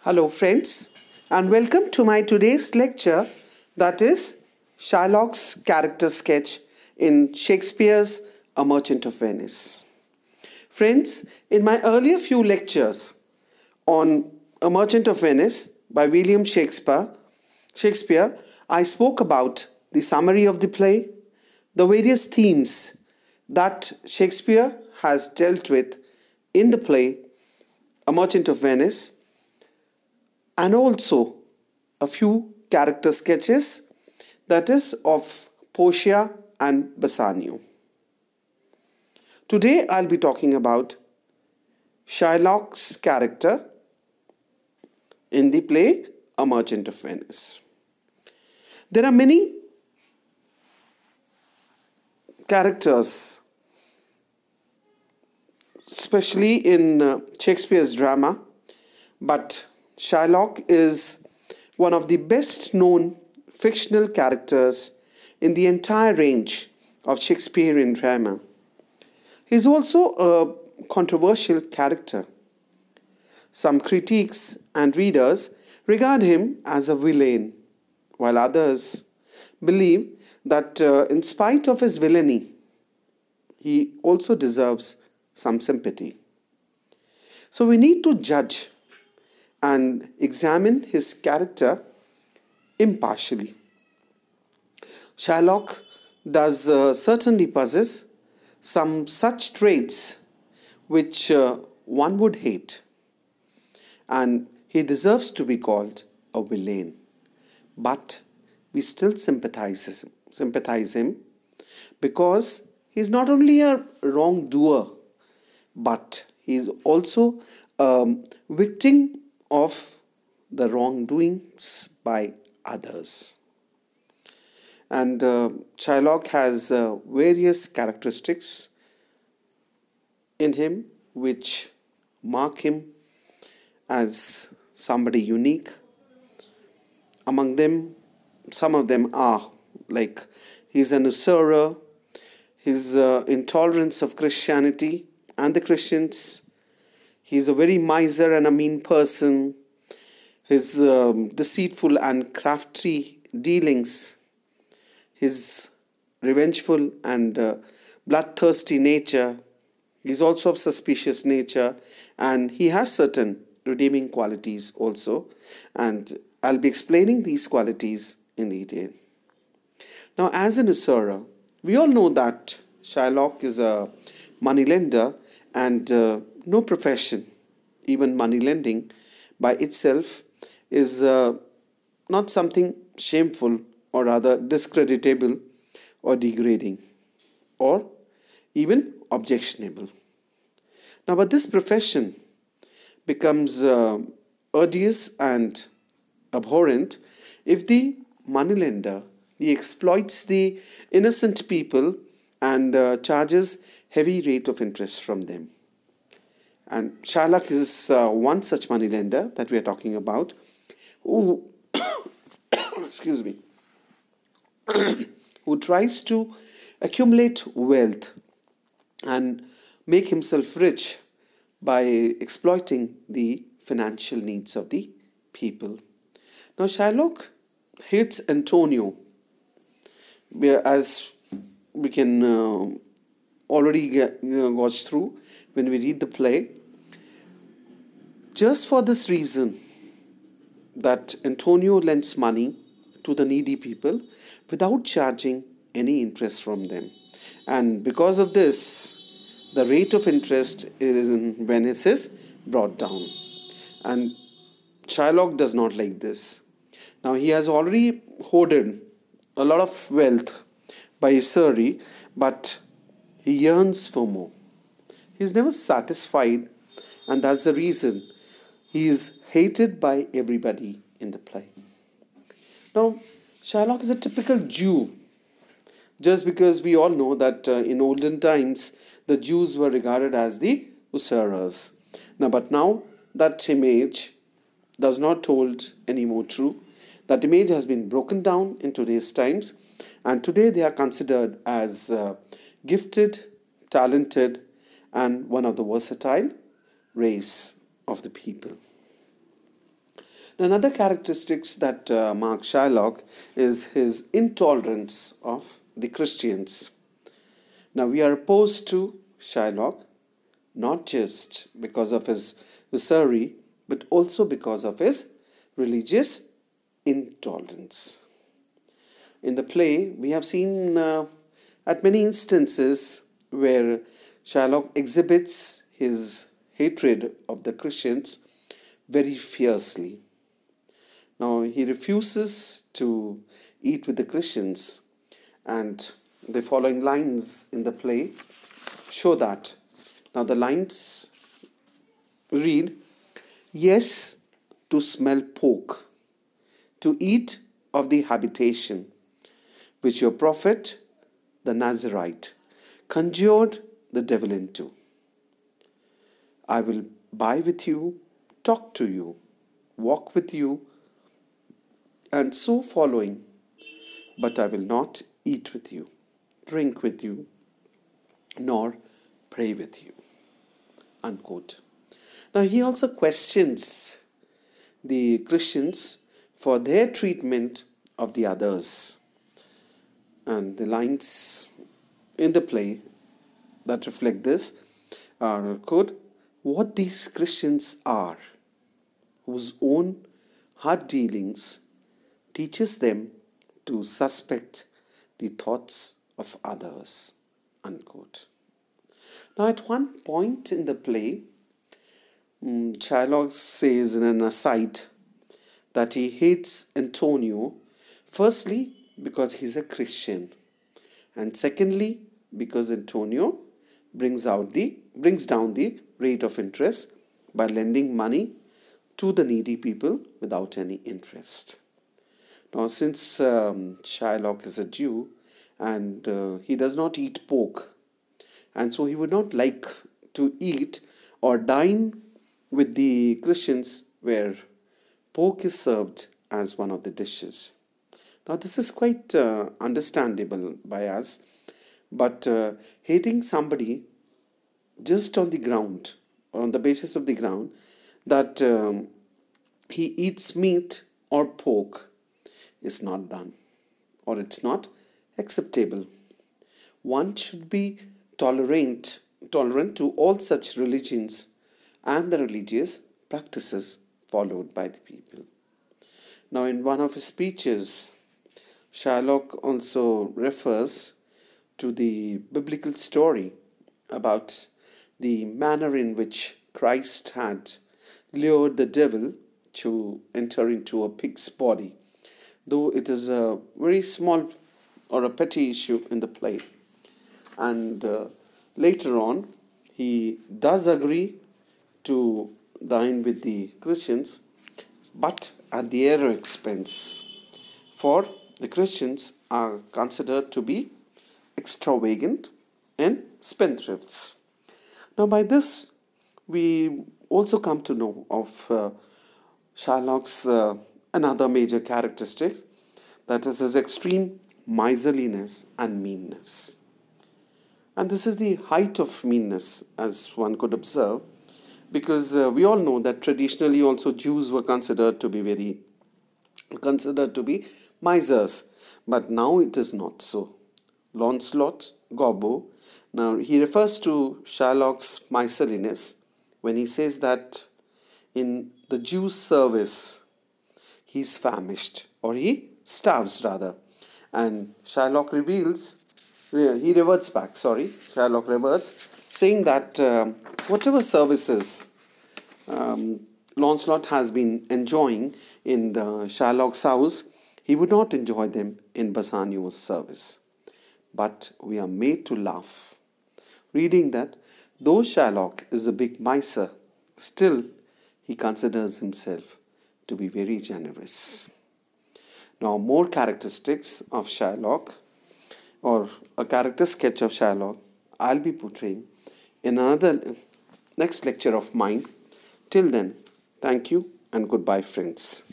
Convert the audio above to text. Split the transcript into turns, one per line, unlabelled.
Hello friends, and welcome to my today's lecture, that is Shylock's character sketch in Shakespeare's A Merchant of Venice. Friends, in my earlier few lectures on A Merchant of Venice by William Shakespeare, I spoke about the summary of the play, the various themes that Shakespeare has dealt with in the play A Merchant of Venice, and also a few character sketches, that is of Portia and Bassanio. Today I'll be talking about Shylock's character in the play A Merchant of Venice. There are many characters, especially in Shakespeare's drama, but Shylock is one of the best known fictional characters in the entire range of Shakespearean drama. He is also a controversial character. Some critics and readers regard him as a villain, while others believe that in spite of his villainy, he also deserves some sympathy. So we need to judge and examine his character impartially. Shylock does certainly possess some such traits which one would hate, and he deserves to be called a villain. But we still sympathize him because he is not only a wrongdoer, but he is also a victim of the wrongdoings by others. And Shylock has various characteristics in him which mark him as somebody unique. Among them, some of them are like he's an usurer, his intolerance of Christianity and the Christians. He's a very miser and a mean person. His deceitful and crafty dealings, his revengeful and bloodthirsty nature. He's also of suspicious nature, and he has certain redeeming qualities also. And I'll be explaining these qualities in detail. Now, as an usurer, we all know that Shylock is a moneylender, and no profession, even money lending by itself, is not something shameful or rather discreditable or degrading or even objectionable. Now, but this profession becomes odious and abhorrent if the moneylender he exploits the innocent people and charges heavy rate of interest from them. And Shylock is one such moneylender that we are talking about, who excuse me, who tries to accumulate wealth and make himself rich by exploiting the financial needs of the people. Now, Shylock hates Antonio, as we can already watch through when we read the play, just for this reason that Antonio lends money to the needy people without charging any interest from them. And because of this, the rate of interest in Venice is brought down. And Shylock does not like this. Now, he has already hoarded a lot of wealth by usury, but he yearns for more. He is never satisfied, and that's the reason he is hated by everybody in the play. Now, Shylock is a typical Jew, just because we all know that in olden times, the Jews were regarded as the usurers. But now that image does not hold anymore true. That image has been broken down in today's times, and today they are considered as gifted, talented, and one of the versatile race of the people. Another characteristics that mark Shylock is his intolerance of the Christians. Now we are opposed to Shylock not just because of his usury, but also because of his religious intolerance. In the play, we have seen at many instances where Shylock exhibits his hatred of the Christians very fiercely. Now, he refuses to eat with the Christians, and the following lines in the play show that. Now, the lines read, "Yes, to smell pork, to eat of the habitation, which your prophet, the Nazarite, conjured the devil into. I will buy with you, talk to you, walk with you, and so following, but I will not eat with you, drink with you, nor pray with you." Unquote. Now he also questions the Christians for their treatment of the others. And the lines in the play that reflect this are, quote, "What these Christians are, whose own hard dealings teaches them to suspect the thoughts of others." Unquote. Now at one point in the play, Shylock says in an aside that he hates Antonio, firstly because he's a Christian, and secondly because Antonio brings down the rate of interest by lending money to the needy people without any interest. Now, since Shylock is a Jew and he does not eat pork, and so he would not like to eat or dine with the Christians where pork is served as one of the dishes. Now, this is quite understandable by us, but hating somebody just on the ground or on the basis of the ground that he eats meat or pork is not done, or it's not acceptable. One should be tolerant to all such religions and the religious practices followed by the people. Now, in one of his speeches, Shylock also refers to the biblical story about the manner in which Christ had lured the devil to enter into a pig's body, though it is a very small or a petty issue in the play. And later on, he does agree to dine with the Christians, but at their expense, for the Christians are considered to be extravagant and spendthrifts. Now, by this, we also come to know of Shylock's another major characteristic, that is his extreme miserliness and meanness. And this is the height of meanness, as one could observe, because we all know that traditionally also Jews were considered to be misers, but now it is not so. Lancelot Gobbo, now he refers to Shylock's miserliness when he says that in the Jew's service he is famished, or he starves rather, and Shylock reverts, saying that whatever services Lancelot has been enjoying in Shylock's house, he would not enjoy them in Bassanio's service. But we are made to laugh, reading that though Shylock is a big miser, still he considers himself to be very generous. Now, more characteristics of Shylock, or a character sketch of Shylock, I'll be portraying in another next lecture of mine. Till then, thank you and goodbye, friends.